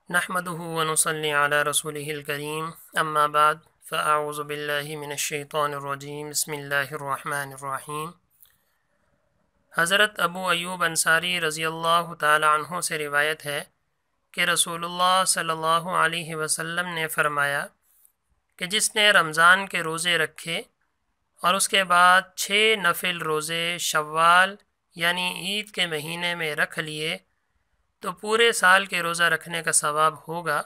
نحمدہ ونصلی علی رسولہ الکریم اما بعد فاعوذ باللہ من الشیطان الرجیم بسم اللہ الرحمن الرحیم۔ حضرت ابو ایوب انصاری رضی اللہ تعالی عنہ سے روایت ہے کہ رسول اللہ صلی اللہ علیہ وسلم نے فرمایا کہ جس نے رمضان کے روزے رکھے اور اس کے بعد 6 نفل روزے شوال یعنی عید کے مہینے میں رکھ لیے تو پورے سال کے روزہ رکھنے کا ثواب ہوگا۔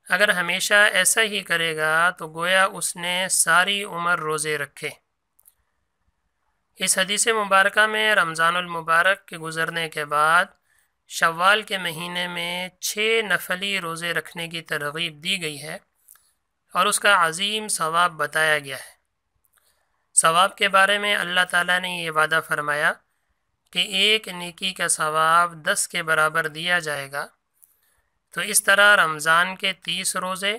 اگر ہمیشہ ایسا ہی کرے گا تو گویا اس نے ساری عمر روزے رکھے۔ اس حدیث مبارکہ میں رمضان المبارک کے گزرنے کے بعد شوال کے مہینے میں 6 نفلی روزے رکھنے کی ترغیب دی گئی ہے اور اس کا عظیم ثواب بتایا گیا ہے۔ ثواب کے بارے میں اللہ تعالیٰ نے یہ وعدہ فرمایا کہ ایک نیکی کا ثواب 10 کے برابر دیا جائے گا۔ تو اس طرح رمضان کے 30 روزے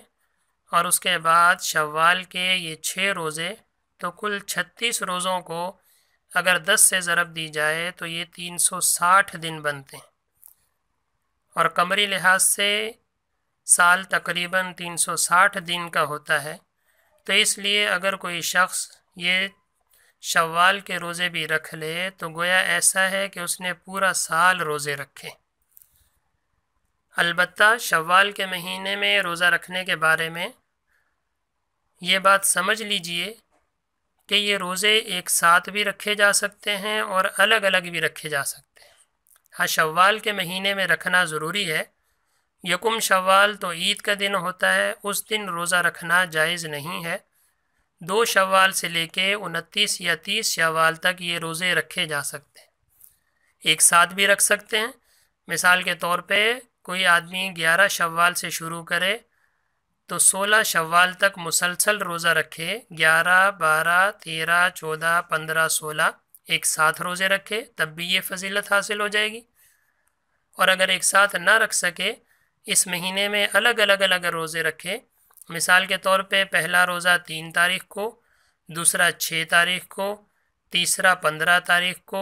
اور اس کے بعد شوال کے یہ 6 روزے تو کل 36 روزوں کو اگر 10 سے ضرب دی جائے تو یہ 360 دن بنتے ہیں، اور قمری لحاظ سے سال تقریباً 360 دن کا ہوتا ہے۔ تو اس لیے اگر کوئی شخص یہ شوال کے روزے بھی رکھ لے تو گویا ایسا ہے کہ اس نے پورا سال روزے رکھے۔ البتہ شوال کے مہینے میں روزہ رکھنے کے بارے میں یہ بات سمجھ لیجئے کہ یہ روزے ایک ساتھ بھی رکھے جا سکتے ہیں اور الگ الگ بھی رکھے جا سکتے ہیں۔ ہاں، شوال کے مہینے میں رکھنا ضروری ہے۔ یکم شوال تو عید کا دن ہوتا ہے، اس دن روزہ رکھنا جائز نہیں ہے۔ 2 شوال سے لے کے 29 یا 30 شوال تک یہ روزے رکھے جا سکتے ہیں، ایک ساتھ بھی رکھ سکتے ہیں۔ مثال کے طور پہ کوئی آدمی 11 شوال سے شروع کرے تو 16 شوال تک مسلسل روزہ رکھے، 11، 12، 13، 14، 15، 16 ایک ساتھ روزے رکھے، تب بھی یہ فضیلت حاصل ہو جائے گی۔ اور اگر ایک ساتھ نہ رکھ سکے، اس مہینے میں الگ الگ روزے رکھے، مثال کے طور پہ پہلا روزہ 3 تاریخ کو، دوسرا 6 تاریخ کو، تیسرا 15 تاریخ کو،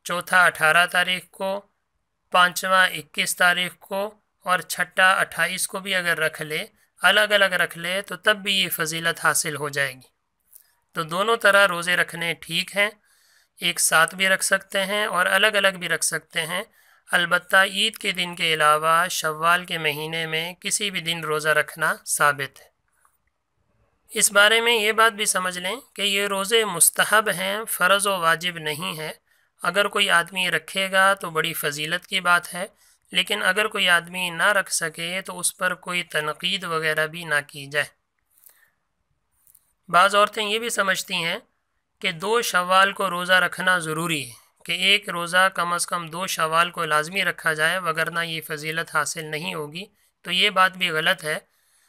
چوتھا 18 تاریخ کو، پانچواں 21 تاریخ کو، اور چھٹا 28 کو بھی اگر رکھ لے، الگ الگ رکھ لے تو تب بھی یہ فضیلت حاصل ہو جائے گی۔ تو دونوں طرح روزے رکھنے ٹھیک ہیں، ایک ساتھ بھی رکھ سکتے ہیں اور الگ الگ بھی رکھ سکتے ہیں۔ البتہ عید کے دن کے علاوہ شوال کے مہینے میں کسی بھی دن روزہ رکھنا ثابت ہے۔ اس بارے میں یہ بات بھی سمجھ لیں کہ یہ روزے مستحب ہیں، فرض و واجب نہیں ہے۔ اگر کوئی آدمی رکھے گا تو بڑی فضیلت کی بات ہے، لیکن اگر کوئی آدمی نہ رکھ سکے تو اس پر کوئی تنقید وغیرہ بھی نہ کی جائے۔ بعض عورتیں یہ بھی سمجھتی ہیں کہ 2 شوال کو روزہ رکھنا ضروری ہے، کہ ایک روزہ کم از کم 2 شوال کو لازمی رکھا جائے وگرنہ یہ فضیلت حاصل نہیں ہوگی۔ تو یہ بات بھی غلط ہے۔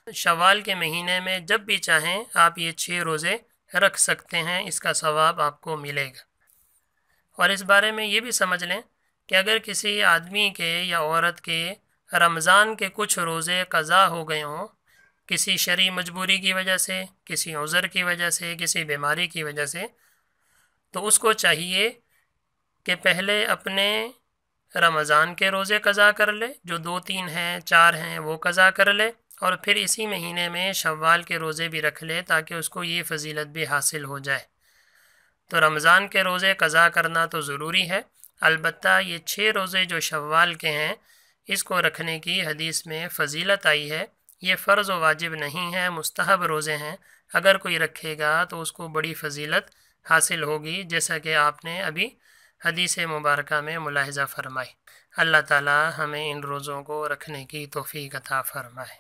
شوال کے مہینے میں جب بھی چاہیں آپ یہ 6 روزے رکھ سکتے ہیں، اس کا ثواب آپ کو ملے گا۔ اور اس بارے میں یہ بھی سمجھ لیں کہ اگر کسی آدمی کے یا عورت کے رمضان کے کچھ روزے قضا ہو گئے ہوں، کسی شرعی مجبوری کی وجہ سے، کسی عذر کی وجہ سے، کسی بیماری کی وجہ سے، تو اس کو چاہیے کہ پہلے اپنے رمضان کے روزے قضا کر لے، جو 2، 3 ہیں، 4 ہیں، وہ قضا کر لے، اور پھر اسی مہینے میں شوال کے روزے بھی رکھ لے تاکہ اس کو یہ فضیلت بھی حاصل ہو جائے۔ تو رمضان کے روزے قضا کرنا تو ضروری ہے، البتہ یہ 6 روزے جو شوال کے ہیں، اس کو رکھنے کی حدیث میں فضیلت آئی ہے۔ یہ فرض و واجب نہیں ہے، مستحب روزے ہیں۔ اگر کوئی رکھے گا تو اس کو بڑی فضیلت حاصل ہوگی، جیسا کہ آپ نے ابھی حدیث مبارکہ میں ملاحظہ فرمائی۔ اللہ تعالی ہمیں ان روزوں کو رکھنے کی توفیق عطا فرمائے۔